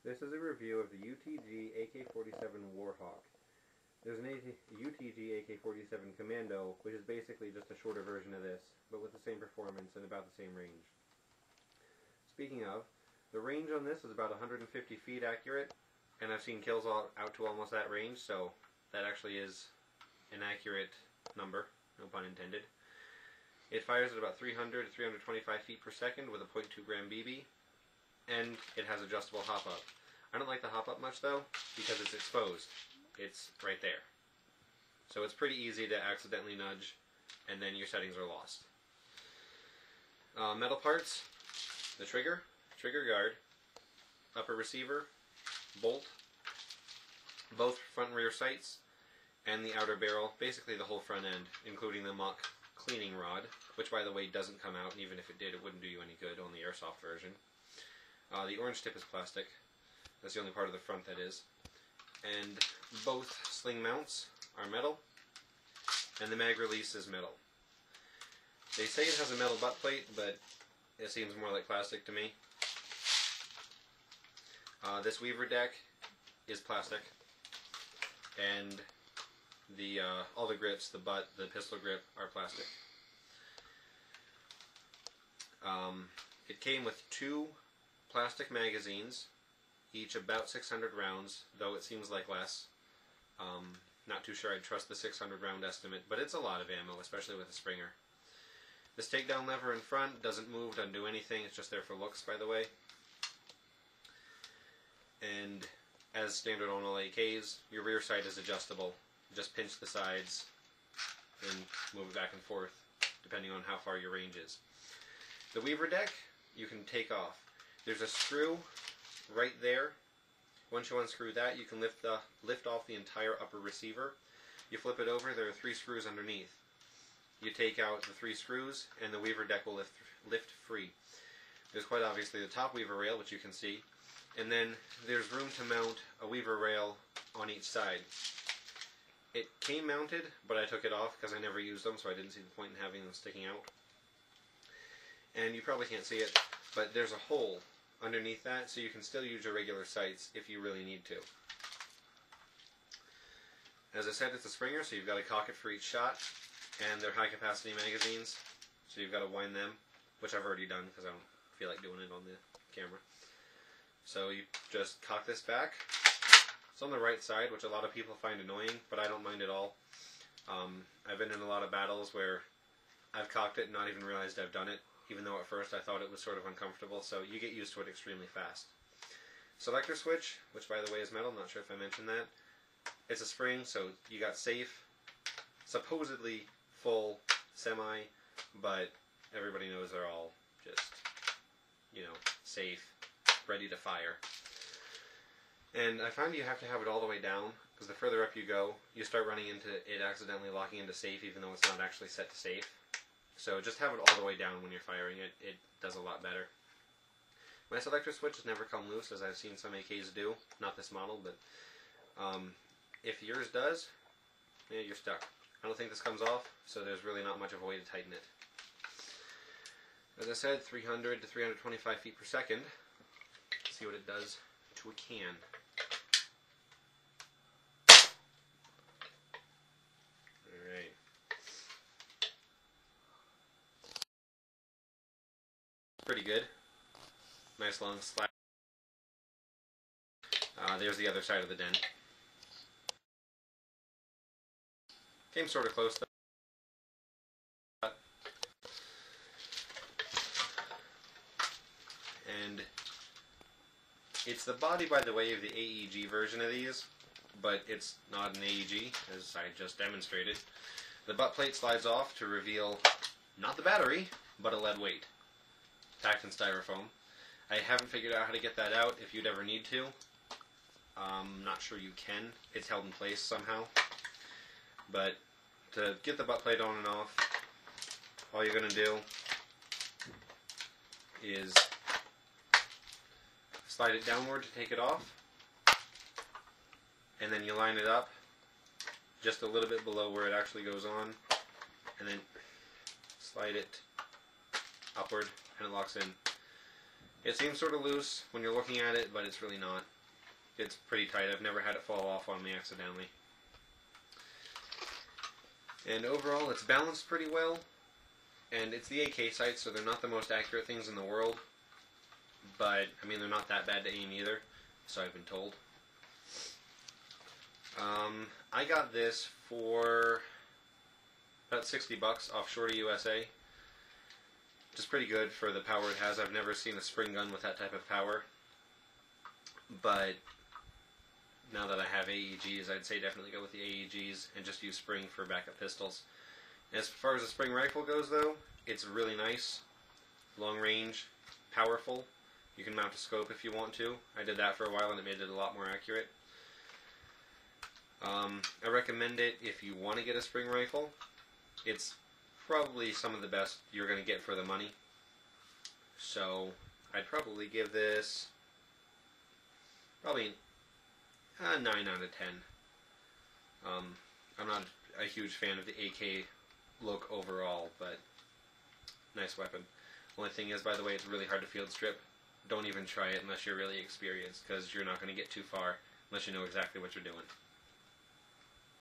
This is a review of the UTG AK-47 Warhawk. There's an UTG AK-47 Commando, which is basically just a shorter version of this, but with the same performance and about the same range. Speaking of, the range on this is about 150 feet accurate, and I've seen kills out to almost that range, so that actually is an accurate number, no pun intended. It fires at about 300 to 325 feet per second with a .2 gram BB, and it has adjustable hop-up. I don't like the hop-up much though, because it's exposed. It's right there. So it's pretty easy to accidentally nudge, and then your settings are lost. Metal parts: the trigger guard, upper receiver, bolt, both front and rear sights, and the outer barrel, basically the whole front end, including the mock cleaning rod, which by the way doesn't come out, and even if it did, it wouldn't do you any good on the airsoft version. The orange tip is plastic. That's the only part of the front that is. And both sling mounts are metal, and the mag release is metal. They say it has a metal butt plate, but it seems more like plastic to me. This weaver deck is plastic, and the all the grips, the butt, the pistol grip, are plastic. It came with 2 plastic magazines, each about 600 rounds, though it seems like less. Not too sure I'd trust the 600 round estimate, but it's a lot of ammo, especially with a Springer. This takedown lever in front doesn't move, doesn't do anything, it's just there for looks, by the way. And as standard on all AKs, your rear sight is adjustable. Just pinch the sides and move it back and forth, depending on how far your range is. The weaver deck, you can take off. There's a screw right there. Once you unscrew that, you can lift off the entire upper receiver. You flip it over, there are 3 screws underneath. You take out the 3 screws, and the weaver deck will lift free. There's quite obviously the top weaver rail, which you can see, and then there's room to mount a weaver rail on each side. It came mounted, but I took it off because I never used them, so I didn't see the point in having them sticking out. And you probably can't see it, but there's a hole underneath that, so you can still use your regular sights if you really need to. As I said, it's a Springer, so you've got to cock it for each shot, and they're high capacity magazines, so you've got to wind them, which I've already done because I don't feel like doing it on the camera. So you just cock this back. It's on the right side, which a lot of people find annoying, but I don't mind at all. I've been in a lot of battles where I've cocked it and not even realized I've done it, even though at first I thought it was sort of uncomfortable, so you get used to it extremely fast. Selector switch, which by the way is metal, I'm not sure if I mentioned that. It's a spring, so you got safe, supposedly full, semi, but everybody knows they're all just, you know, safe, ready to fire. And I find you have to have it all the way down, because the further up you go, you start running into it accidentally locking into safe, even though it's not actually set to safe. So just have it all the way down when you're firing it. It does a lot better. My selector switch has never come loose, as I've seen some AKs do. Not this model, but if yours does, yeah, you're stuck. I don't think this comes off, so there's really not much of a way to tighten it. As I said, 300 to 325 feet per second. Let's see what it does to a can. Alright. Pretty good. Nice long slap. There's the other side of the dent. Came sort of close though. And it's the body, by the way, of the AEG version of these, but it's not an AEG, as I just demonstrated. The butt plate slides off to reveal not the battery, but a lead weight, packed in styrofoam. I haven't figured out how to get that out if you'd ever need to. I'm not sure you can. It's held in place somehow. But to get the butt plate on and off, all you're going to do is slide it downward to take it off, and then you line it up just a little bit below where it actually goes on, and then slide it upward and it locks in. It seems sort of loose when you're looking at it, but it's really not. It's pretty tight. I've never had it fall off on me accidentally. And overall, it's balanced pretty well. And it's the AK sights, so they're not the most accurate things in the world. But, I mean, they're not that bad to aim either, so I've been told. I got this for about $60 off Shorty USA. Which is pretty good for the power it has. I've never seen a spring gun with that type of power. But now that I have AEGs, I'd say definitely go with the AEGs and just use spring for backup pistols. As far as the spring rifle goes, though, it's really nice, long range, powerful. You can mount a scope if you want to. I did that for a while and it made it a lot more accurate. I recommend it if you want to get a spring rifle. It's probably some of the best you're going to get for the money. So I'd probably give this probably a 9 out of 10. I'm not a huge fan of the AK look overall, but nice weapon. Only thing is, by the way, it's really hard to field strip. Don't even try it unless you're really experienced, because you're not going to get too far unless you know exactly what you're doing.